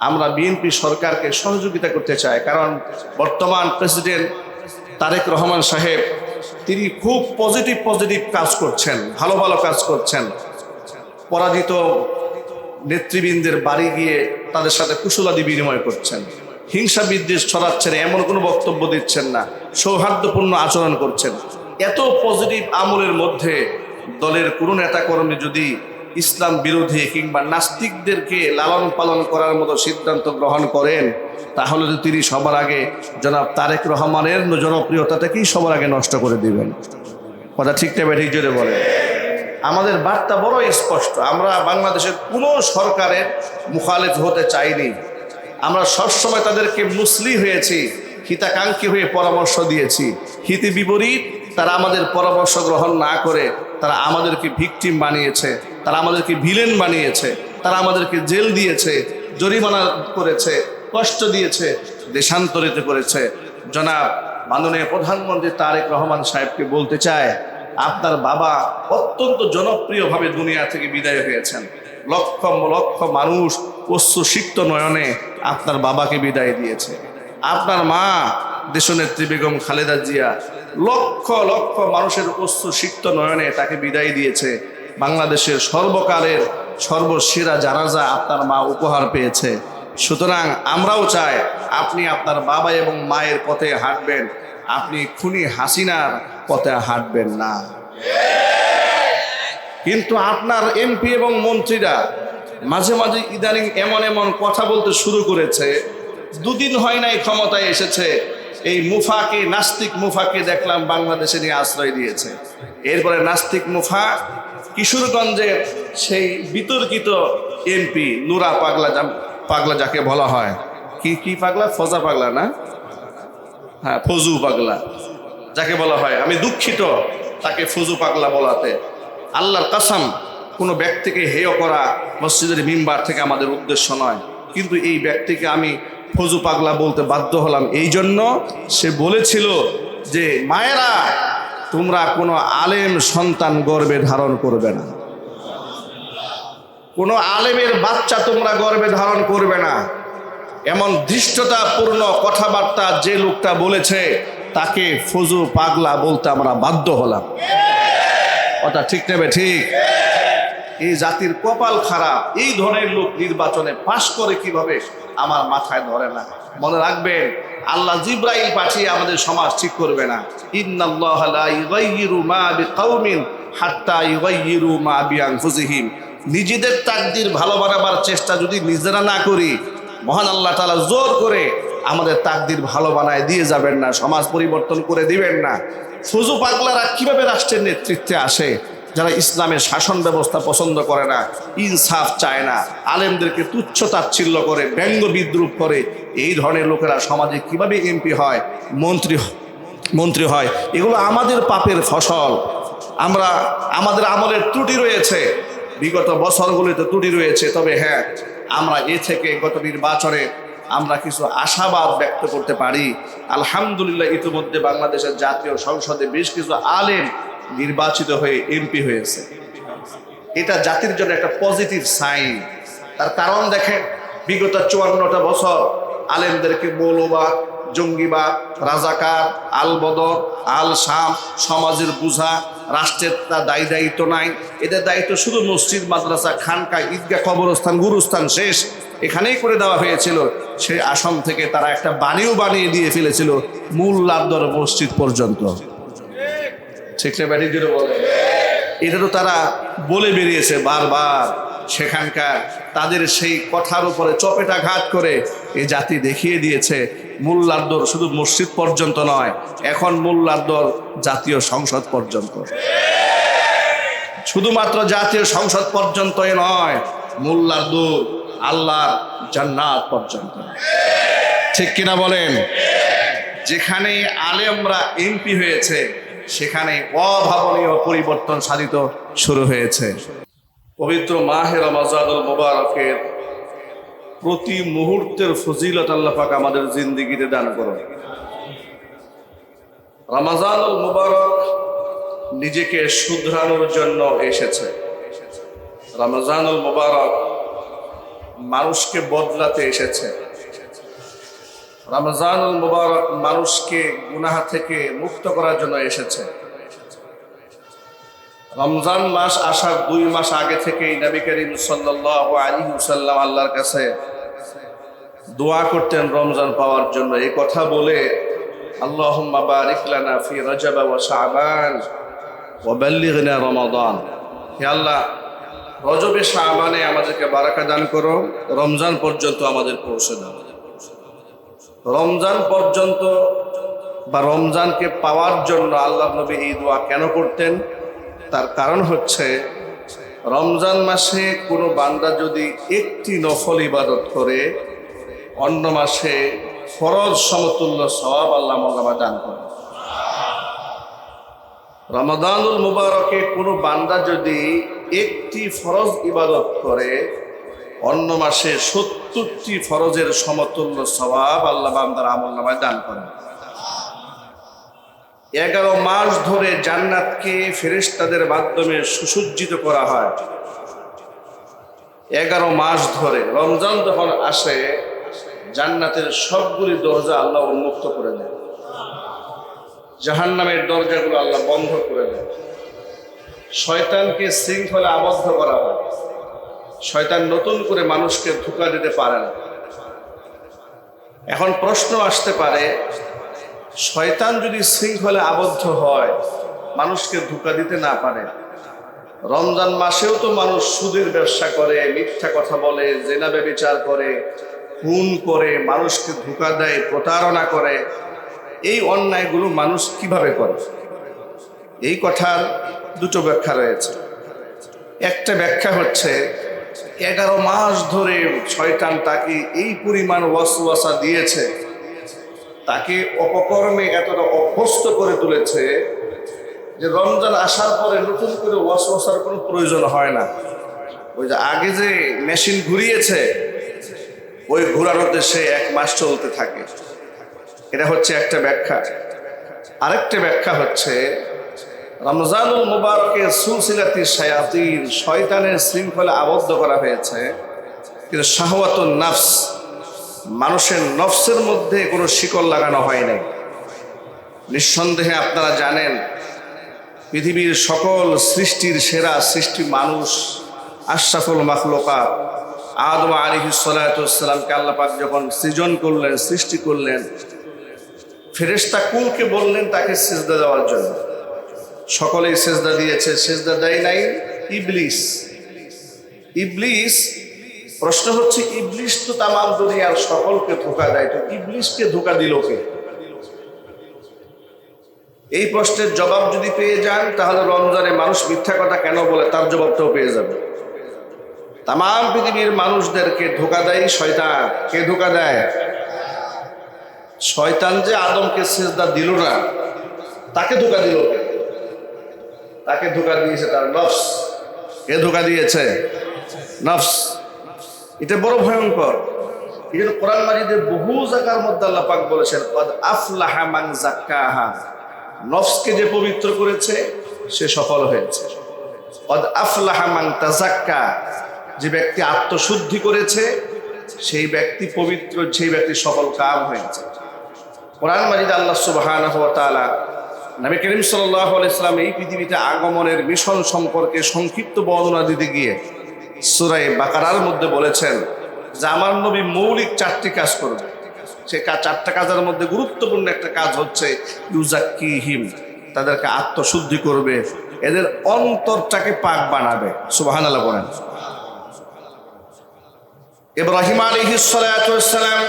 আমরা বিএনপি সরকারকে সহযোগিতা করতে চাই, কারণ বর্তমান প্রেসিডেন্ট তারেক রহমান সাহেব তিনি খুব পজিটিভ কাজ করছেন, ভালো ভালো কাজ করছেন। পরাজিত নেতৃবৃন্দের বাড়ি গিয়ে তাদের সাথে কুশলাদি বিনিময় করছেন, হিংসা বিদ্বেষ ছড়াচ্ছেন এমন কোনো বক্তব্য দিচ্ছেন না, সৌহার্দ্যপূর্ণ আচরণ করছেন। এত পজিটিভ আমলের মধ্যে দলের কোনো নেতাকর্মী যদি ইসলাম বিরোধী কিংবা নাস্তিকদেরকে লালন পালন করার মতো সিদ্ধান্ত গ্রহণ করেন, তাহলে তো তিনি সবার আগে জনাব তারেক রহমানের জনপ্রিয়তাটাকেই সবার আগে নষ্ট করে দিবেন। কথা ঠিক না ঠিক জোরে বলেন। আমাদের বার্তা বড় স্পষ্ট, আমরা বাংলাদেশের কোনো সরকারের মুখালেফ হতে চাইনি। আমরা সবসময় তাদেরকে মুসলি হয়েছি, হিতাকাঙ্ক্ষী হয়ে পরামর্শ দিয়েছি। হিতে বিপরীত তারা আমাদের পরামর্শ গ্রহণ না করে তারা আমাদেরকে ভিকটিম বানিয়েছে, তারা আমাদেরকে ভিলেন বানিয়েছে, তারা আমাদেরকে জেল দিয়েছে, জরিমানা করেছে, কষ্ট দিয়েছে, দেশান্তরিত করেছে। জনাব মাননীয় প্রধানমন্ত্রী তারেক রহমান সাহেবকে বলতে চায়, আপনার বাবা অত্যন্ত জনপ্রিয়ভাবে দুনিয়া থেকে বিদায় হয়েছেন। লক্ষ লক্ষ মানুষ অশ্রুসিক্ত নয়নে আপনার বাবাকে বিদায় দিয়েছে। আপনার মা দেশনেত্রী বেগম খালেদা জিয়া লক্ষ লক্ষ মানুষের অশ্রুসিক্ত নয়নে তাকে বিদায় দিয়েছে। বাংলাদেশের সর্বকালের সর্বসেরা জানাজা আপনার মা উপহার পেয়েছে। সুতরাং আমরাও চাই আপনি আপনার বাবা এবং মায়ের পথে হাঁটবেন, আপনি খুনি হাসিনার পথে হাঁটবেন না। কিন্তু আপনার এমপি এবং মন্ত্রীরা মাঝে মাঝে ইদানিং এমন এমন কথা বলতে শুরু করেছে। দুদিন হয় নাই ক্ষমতায় এসেছে, এই মুফাকে, নাস্তিক মুফাকে দেখলাম বাংলাদেশে নিয়ে আশ্রয় দিয়েছে। এরপরে নাস্তিক মুফা কিশোরগঞ্জের সেই বিতর্কিত এমপি নুরা পাগলা যাকে বলা হয়, কি পাগলা, ফজা পাগলা না, হ্যাঁ ফজু পাগলা যাকে বলা হয়, আমি দুঃখিত তাকে ফজু পাগলা বলাতে। আল্লাহর কসম, কোনো ব্যক্তিকে হেয় করা মসজিদের মিম্বার থেকে আমাদের উদ্দেশ্য নয়, কিন্তু এই ব্যক্তিকে আমি ফজু পাগলা বলতে বাধ্য হলাম এই জন্য, সে বলেছিল যে মায়েরা তোমরা কোনো আলেম সন্তান গর্ভে ধারণ করবে না, কোনো আলেমের বাচ্চা তোমরা গর্ভে ধারণ করবে না। এমন ধৃষ্টতাপূর্ণ কথাবার্তা যে লোকটা বলেছে তাকে ফজু পাগলা বলতে আমরা বাধ্য হলাম। কথা ঠিক নেবে ঠিক। এই জাতির কপাল খারাপ, এই ধরনের লোক নির্বাচনে পাশ করে কিভাবে আমার মাথায় ধরে না। মনে রাখবেন, আল্লাহ জিব্রাইল পাঠিয়ে আমাদের সমাজ ঠিক করবে না। ইন্নাল্লাহা লা ইউগাইয়িরু মা বিকাউমিন হাত্তা ইউগাইয়িরু মা বিআনফুসিহিম। নিজেদের তাকদীর ভালো বানাবার চেষ্টা যদি নিজেরা না করি, মহান আল্লাহ তাআলা জোর করে আমাদের তাকদীর ভালো বানায় দিয়ে যাবেন না, সমাজ পরিবর্তন করে দিবেন না। ফজু পাগলারা কিভাবে রাষ্ট্রের নেতৃত্বে আসে? যারা ইসলামের শাসন ব্যবস্থা পছন্দ করে না, ইনসাফ চায় না, আলেমদেরকে তুচ্ছ তাচ্ছিল্য করে, ব্যঙ্গ বিদ্রুপ করে, এই ধরনের লোকেরা সমাজে কিভাবে এমপি হয়, মন্ত্রী হয়? এগুলো আমাদের পাপের ফসল। আমাদের আমলের ত্রুটি রয়েছে, বিগত বছরগুলিতে ত্রুটি রয়েছে। তবে হ্যাঁ, আমরা এ থেকে গত নির্বাচনে আমরা কিছু আশাবাদ ব্যক্ত করতে পারি। আলহামদুলিল্লাহ, ইতিমধ্যে বাংলাদেশের জাতীয় সংসদে বেশ কিছু আলেম নির্বাচিত হয়ে এমপি হয়েছে। এটা জাতির জন্য একটা পজিটিভ সাইন। তার কারণ দেখেন, বিগত 54টা বছর আলেমদেরকে মৌলবাদ, জঙ্গিবাদ, রাজাকার, আল বদর, আল শাম, সমাজের বুঝা, রাষ্ট্রের তার দায়িত্ব নাই। এদের দায়িত্ব শুধু মসজিদ, মাদ্রাসা, খানকা, ঈদগাহ, কবরস্থান, গুরুস্থান শেষ এখানেই করে দেওয়া হয়েছিল। সেই আসন থেকে তারা একটা বাণীও বানিয়ে দিয়ে ফেলেছিল, মোল্লার মসজিদ পর্যন্ত। ঠিক না ব্যাটি জুড়ে বলে, এটা তো তারা বলে বেরিয়েছে বারবার। সেখানকার তাদের সেই কথার উপরে চপেটাঘাত করে এই জাতি দেখিয়ে দিয়েছে মোল্লার দর শুধু মসজিদ পর্যন্ত নয়, এখন মোল্লার দর জাতীয় সংসদ পর্যন্ত। শুধুমাত্র জাতীয় সংসদ পর্যন্তই নয়, মোল্লার দর আল্লাহর জান্নাত পর্যন্ত। ঠিক কিনা বলেন? যেখানে আলেমরা এমপি হয়েছে সেখানে অভাবনীয় পরিবর্তন সাধিত শুরু হয়েছে। পবিত্র মাহে রমজানুল মুবারকের প্রতি মুহূর্তের ফজিলত আল্লাহ পাক আমাদের জিন্দেগিতে দান করুন। রমজানুল মুবারক নিজেকে শুধরানোর জন্য এসেছে। রমজানুল মুবারক মানুষকে বদলাতে এসেছে। রমজানুল মুবারক মানুষকে গুনাহ থেকে মুক্ত করার জন্য এসেছে। রমজান মাস আসার 2 মাস আগে থেকেই নবী করিম সাল্লাল্লাহু আলাইহি ওয়াসাল্লাম আল্লাহর কাছে দোয়া করতেন রমজান পাওয়ার জন্য। এই কথা বলে আল্লাহুম্মা বারিক লানা ফি রজব ওয়া শাবান ওয়া বাল্লিগনা রমাদান, হে আল্লাহ রজবে শাবানে আমাদেরকে বারাকা দান করো, রমজান পর্যন্ত আমাদের পৌঁছে দাও। রমজান পর্যন্ত বা রমজানকে পাওয়ার জন্য আল্লাহর নবী এই দোয়া কেন করতেন? তার কারণ হচ্ছে রমজান মাসে কোনো বান্দা যদি একটি নফল ইবাদত করে অন্য মাসে ফরজ সমতুল্য সওয়াব আল্লাহ মাওলা দান করেন। রমাদানুল মুবারকে কোনো বান্দা যদি একটি ফরজ ইবাদত করে অন্য মাসে 70টি ফরজের সমতুল্য সওয়াব আল্লাহ বান্দার আমলনামায় দান করেন। 11 মাস ধরে জান্নাতকে ফেরেশতাদের মাধ্যমে সুসজ্জিত করা হয়। 11 মাস ধরে রমজান যখন আসে জান্নাতের সবগুলি দরজা আল্লাহ উন্মুক্ত করে দেন, জাহান্নামের দরজাগুলো আল্লাহ বন্ধ করে দেন। শয়তানকে শৃঙ্খলে আবদ্ধ করা হয়। শয়তান নতুন করে মানুষকে ধোঁকা দিতে পারে না। এখন প্রশ্ন আসতে পারে, শয়তান যদি শৃঙ্খলে আবদ্ধ হয়, মানুষকে ধোঁকা দিতে না পারে, রমজান মাসেও তো মানুষ সুদের ব্যবসা করে, মিথ্যা কথা বলে, জেনা ব্যভিচার করে, খুন করে, মানুষকে ধোঁকা দেয়, প্রতারণা করে, এই অন্যায়গুলো মানুষ কিভাবে করে? এই কথার 2টো ব্যাখ্যা রয়েছে। একটা ব্যাখ্যা হচ্ছে 11 মাস ধরে শয়তান তাকে এই পরিমাণ ওয়াসওয়াসা দিয়েছে, তাকে অপকর্মে এতটা অভ্যস্ত করে তুলেছে যে রমজান আসার পরে নতুন করে ওয়াসওয়াসার কোনো প্রয়োজন হয় না। ওই যে আগে যে মেশিন ঘুরিয়েছে ওই ঘোরানোতে সে 1 মাস চলতে থাকে। এটা হচ্ছে একটা ব্যাখ্যা। আরেকটা ব্যাখ্যা হচ্ছে রমজানুল মুবারকে সুলসিলাতি শায়াতিন, শয়তানের শৃঙ্খলে আবদ্ধ করা হয়েছে, কিন্তু শাহওয়াতুন নফস, মানুষের নফসের মধ্যে কোনো শিকল লাগানো হয় নাই। নিঃসন্দেহে আপনারা জানেন পৃথিবীর সকল সৃষ্টির সেরা সৃষ্টি মানুষ, আশরাফুল মাখলুকাত আদম আলাইহিস সালাতু ওয়াস সালামকে আল্লাহ পাক যখন সৃজন করলেন, সৃষ্টি করলেন, ফেরেশতা কুলকে বললেন তাকে সিজদা দেওয়ার জন্য। সকলেই সিজদা দিয়েছে, সিজদা দেয় নাই ইবলিস। ইবলিস, প্রশ্ন হচ্ছে ইবলিস তো তামাম দুনিয়ার সকলকে ধোঁকা দেয়, তো ইবলিসকে ধোঁকা দিল কে? এই প্রশ্নের জবাব যদি পেয়ে যান তাহলে রমজানে মানুষ মিথ্যা কথা কেন বলে তার জবাবটাও পেয়ে যাবে। তামাম পৃথিবীর মানুষদেরকে ধোঁকা দেয় শয়তান। কে ধোঁকা দেয়? শয়তান যে আদমকে সিজদা দিল না, তাকে ধোঁকা দিল কে? তাকে ধোঁকা দিয়েছে তার নফস। কে ধোঁকা দিয়েছে? নফস। এটা বড় ভয়ঙ্কর। এই জন্য কোরআন মাজিদে বহু জায়গার মধ্যে আল্লাহ পাক বলেছেন কদ আফলাহা মান যাক্কাহা, নফসকে যে পবিত্র করেছে সে সফল হয়েছে। কদ আফলাহা মান তাযাক্কা, যে ব্যক্তি আত্মশুদ্ধি করেছে সেই ব্যক্তি পবিত্র, সেই ব্যক্তি সফল কাম হয়েছে। কোরআন মাজিদে আল্লাহ সুবহানাহু ওয়া তাআলা নবী করিম সাল্লাল্লাহু আলাইহি ওয়াসাল্লাম এই পৃথিবীতে আগমনের মিশন সম্পর্কে সংক্ষিপ্ত বর্ণনা দিতে গিয়ে সূরা বাকারার মধ্যে বলেছেন যে আমার নবী মৌলিক 4টি কাজ করবে। সে 4টা কাজের মধ্যে গুরুত্বপূর্ণ একটা কাজ হচ্ছে ইউজাক্কিহিম, তাদেরকে আত্মশুদ্ধি করবে, এদের অন্তরটাকে পাক বানাবে। সুবহানাল্লাহ বলেন। ইব্রাহিম আলাইহিস সালাতু ওয়াস সালাম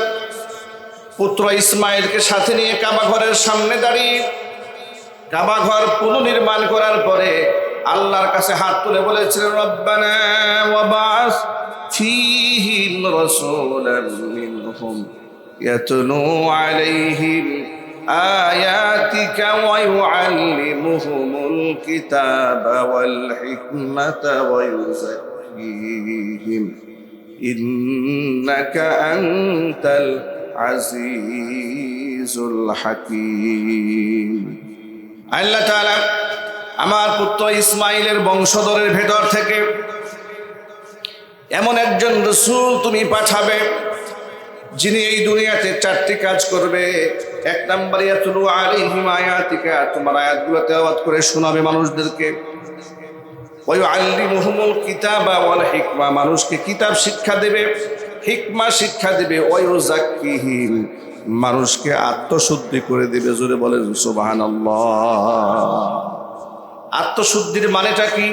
পুত্র ইসমাইলকে সাথে নিয়ে কাবা ঘরের সামনে দাঁড়িয়ে কাবা ঘর পুনর্নির্মাণ করার পরে আল্লাহর কাছে হাত তুলে বলেছিলেন রব্বানা ওয়াবাস ফীহিম রাসূলান মিনহুম ইয়াতলু আলাইহিম আয়াতিকা ওয়া ইউআল্লিমুহুমুল কিতাবা ওয়াল হিকমাতা ওয়া ইউযাক্কিহিম ইন্নাকা আনতাল আজিজুল হাকীম। আল্লাহ তাআলা আমার পুত্র ইসমাইলের বংশধরের ভেতর থেকে এমন একজন রাসূল তুমি পাঠাবে যিনি এই দুনিয়াতে চারটি কাজ করবে। এক নম্বরে ইয়াতলু আলাইহিম আয়াতিকা, তোমার আয়াতগুলো তেলাওয়াত করে শোনাবে মানুষদেরকে। ওয়া ইউআল্লিমুহুমুল কিতাবা ওয়াল হিকমা, মানুষকে কিতাব শিক্ষা দেবে, হিকমা শিক্ষা দেবে। ওয়া ইউযাক্কিহিম, মানুষকে আত্মশুদ্ধি করে দেবে। জোরে বলেন সুবহানাল্লাহ। আত্মশুদ্ধির মানেটা কি?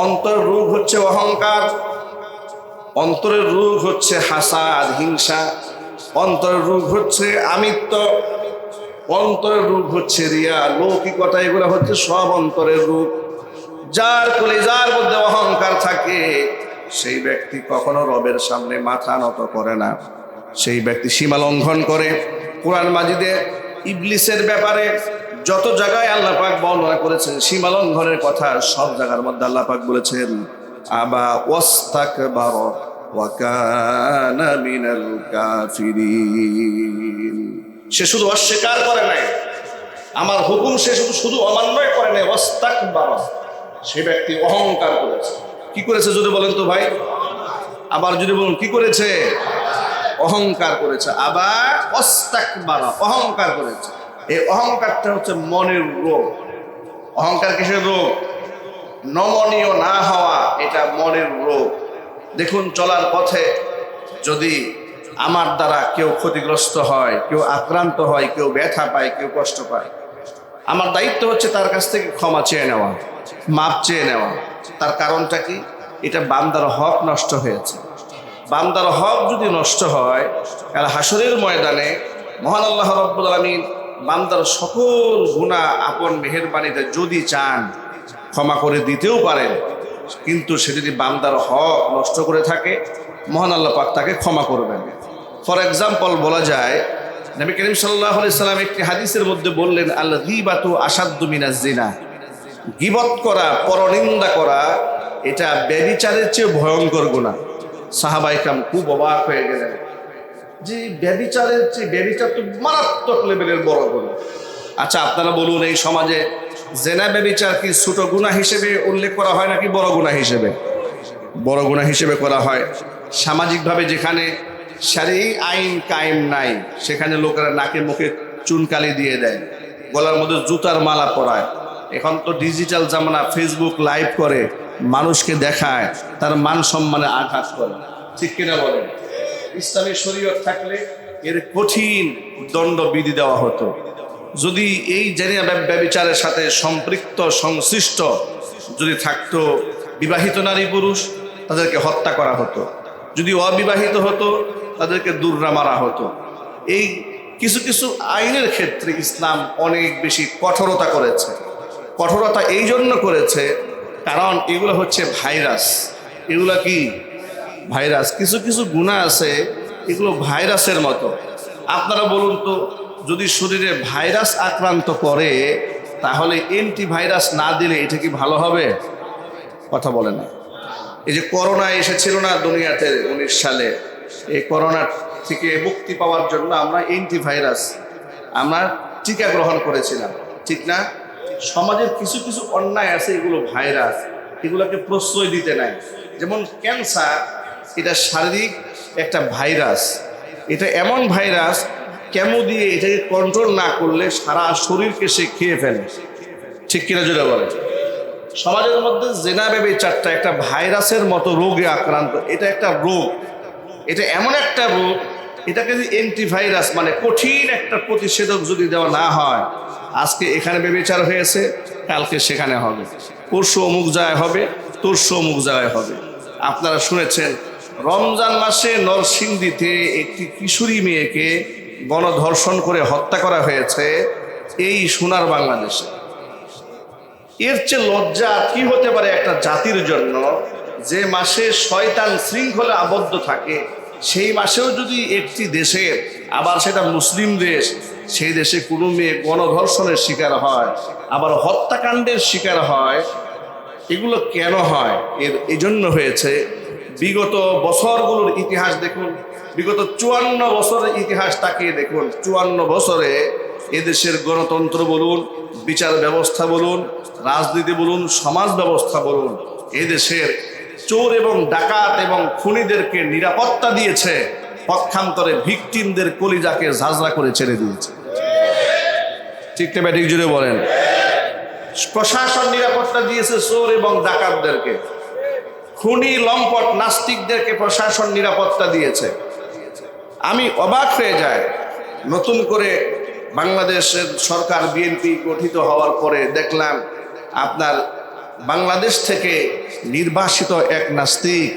অন্তর রোগ হচ্ছে অহংকার, অন্তরের রোগ হচ্ছে হাসাদ হিংসা, অন্তরের রোগ হচ্ছে আমিত্ব, অন্তরের রোগ হচ্ছে রিয়া লৌকিকতা। এগুলো হচ্ছে সব অন্তরের রোগ। যার কলিজার মধ্যে অহংকার থাকে সেই ব্যক্তি কখনো রবের সামনে মাথা নত করে না, সেই ব্যক্তি সীমা লঙ্ঘন করে। কোরআন মাজিদে ইবলিসের ব্যাপারে যত জায়গায় আল্লাহ পাক বর্ণনা করেছেন সীমা লঙ্ঘনের কথা, সব জায়গার মধ্যে আল্লাহ পাক বলেছেন আবা ওয়াস্তাকবার ওয়া কানা মিনাল কাফিরিন। সে শুধু অস্বীকার করে নাই, আমার হুকুম সে শুধু অমান্যই করে নাই, ওয়াস্তাকবার, সে ব্যক্তি অহংকার করেছে। কি করেছে যদি বলেন তো ভাই? আবার যদি বলুন কি করেছে? অহংকার করেছে। আবার ওয়াস্তাকবার, অহংকার করেছে। এই অহংকারটা হচ্ছে মনের রোগ। অহংকার কিসের রোগ? নমনীয় না হওয়া, এটা মনের রোগ। দেখুন, চলার পথে যদি আমার দ্বারা কেউ ক্ষতিগ্রস্ত হয়, কেউ আক্রান্ত হয়, কেউ ব্যথা পায়, কেউ কষ্ট পায়, আমার দায়িত্ব হচ্ছে তার কাছ থেকে ক্ষমা চেয়ে নেওয়া, মাপ চেয়ে নেওয়া। তার কারণটা কি? এটা বান্দার হক নষ্ট হয়েছে। বান্দার হক যদি নষ্ট হয়, কাল হাসরের ময়দানে মহান আল্লাহ রাব্বুল আলামিন বান্দার সকল গুনাহ আপন মেহেরবানিতে যদি চান ক্ষমা করে দিতেও পারেন, কিন্তু সে যদি বান্দার হক নষ্ট করে থাকে মহান আল্লাহ পাক তাকে ক্ষমা করবেন। ফর এক্সাম্পল বলা যায়, নবী করিম সাল্লাল্লাহু আলাইহি সাল্লাম একটি হাদিসের মধ্যে বললেন, আল গীবাতু আশাদ্দু মিনাজ জিনা, গীবত করা, পরনিন্দা করা, এটা ব্যভিচারের চেয়ে ভয়ঙ্কর গুনাহ। সাহাবায়ে কেরাম খুব অবাক হয়ে গেলেন যে ব্যভিচারের চেয়ে, ব্যভিচার তো মারাত্মক লেভেলের বড় গুনাহ। আচ্ছা আপনারা বলুন, এই সমাজে জেনা ব্যভিচার কি ছোট গুনাহ হিসেবে উল্লেখ করা হয় নাকি বড় গুনাহ হিসেবে? বড় গুনাহ হিসেবে করা হয়। সামাজিকভাবে যেখানে শারঈ আইন কায়েম নাই, সেখানে লোকেরা নাকে মুখে চুনকালি দিয়ে দেয়, গলার মধ্যে জুতার মালা পরায়। এখন তো ডিজিটাল জামানা, ফেসবুক লাইভ করে মানুষকে দেখায়, তার মান সম্মানে আঘাত করে। ঠিক কিনা বলেন? ইসলামী শরীয়ত থাকলে এর কঠিন দণ্ডবিধি দেওয়া হতো। যদি এই জেনা ব্যভিচারের সাথে সম্পৃক্ত সংশ্লিষ্ট যদি থাকতো বিবাহিত নারী পুরুষ, তাদেরকে হত্যা করা হতো। যদি অবিবাহিত হতো তাদেরকে দুররা মারা হতো। এই কিছু কিছু আইনের ক্ষেত্রে ইসলাম অনেক বেশি কঠোরতা করেছে। কঠোরতা এই জন্য করেছে কারণ এগুলো হচ্ছে ভাইরাস। এগুলো কি ভাইরাস? কিছু কিছু গুনাহ আছে এগুলো ভাইরাসের মতো। আপনারা বলুন তো, যদি শরীরে ভাইরাস আক্রান্ত করে তাহলে অ্যান্টিভাইরাস না দিলে এটা কি ভালো হবে? কথা বলে না। এই যে করোনা এসেছিল না দুনিয়াতে 19 সালে, এই করোনা থেকে মুক্তি পাওয়ার জন্য আমরা অ্যান্টিভাইরাস, আমরা টিকা গ্রহণ করেছিলাম, ঠিক না? সমাজের কিছু কিছু অন্যায় আছে, এগুলো ভাইরাস, এগুলোকে প্রশ্রয় দিতে নাই। যেমন ক্যান্সার, এটা শারীরিক একটা ভাইরাস। এটা এমন ভাইরাস, কেমো দিয়ে এটাকে কন্ট্রোল না করলে সারা শরীরকে সে খেয়ে ফেলে। ঠিক কিনা যেটা বলে? সমাজের মধ্যে জেনা ব্যভিচারটা একটা ভাইরাসের মতো রোগে আক্রান্ত। এটা একটা রোগ, এটা এমন একটা রোগ, এটাকে যদি অ্যান্টিভাইরাস মানে কঠিন একটা প্রতিষেধক যদি দেওয়া না হয়, আজকে এখানে ব্যভিচার হয়েছে, কালকে সেখানে হবে, পরশু অমুক জায়গায় হবে, তরশু অমুক জায়গায় হবে। আপনারা শুনেছেন রমজান মাসে নরসিংদীতে একটি কিশোরী মেয়েকে গণধর্ষণ করে হত্যা করা হয়েছে, এই সোনার বাংলাদেশে। এর চেয়ে লজ্জা কি হতে পারে একটা জাতির জন্য, যে মাসে শয়তান শৃঙ্খলে আবদ্ধ থাকে, সেই মাসেও যদি একটি দেশের, আবার সেটা মুসলিম দেশ, সেই দেশে কোনো মেয়ে গণধর্ষণের শিকার হয়, আবার হত্যাকাণ্ডের শিকার হয়। এগুলো কেন হয়? এই জন্য হয়েছে, বিগত বছরগুলোর ইতিহাস দেখুন, বিগত 54 বছরের ইতিহাস তাকিয়ে দেখুন। 54 বছরে এদেশের গণতন্ত্র বলুন, বিচার ব্যবস্থা বলুন, রাজনীতি বলুন, সমাজ ব্যবস্থা বলুন, এদেশের চোর এবং ডাকাত এবং খুনিদেরকে নিরাপত্তা দিয়েছে, পক্ষান্তরে ভিকটিমদের কলিজাকে ঝাঁঝরা করে ছেড়ে দিয়েছে। ঠিক না ব্যাটিক জুড়ে বলেন? প্রশাসন নিরাপত্তা দিয়েছে চোর এবং ডাকাতদেরকে, খুনি লম্পট নাস্তিকদেরকে প্রশাসন নিরাপত্তা দিয়েছে। আমি অবাক হয়ে যাই, নতুন করে বাংলাদেশের সরকার বিএনপি গঠিত হওয়ার পরে দেখলাম আপনার বাংলাদেশ থেকে নির্বাসিত এক নাস্তিক,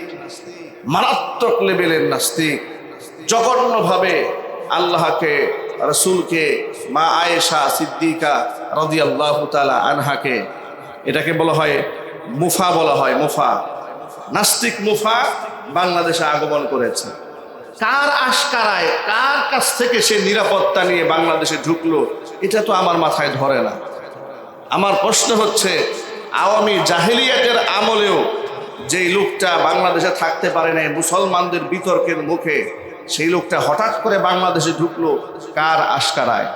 মারাত্মক লেভেলের নাস্তিক, জঘন্যভাবে আল্লাহকে, রসুলকে, মা আয়েশা সিদ্দিকা রাদিয়াল্লাহু তাআলা আনহাকে, এটাকে বলা হয় মুফা, বলা হয় মুফা, নাস্তিক মুফা বাংলাদেশে আগমন করেছে। কার আশকারায়, কার কাছ থেকে সে নিরাপত্তা নিয়ে বাংলাদেশে ঢুকলো, এটা তো আমার মাথায় ধরে না। আমার প্রশ্ন হচ্ছে, আওয়ামী জাহেলিয়াতের আমলেও যেই লোকটা বাংলাদেশে থাকতে পারে নাই মুসলমানদের বিতর্কের মুখে, সেই লোকটা হঠাৎ করে বাংলাদেশে ঢুকলো কার আশকারায়?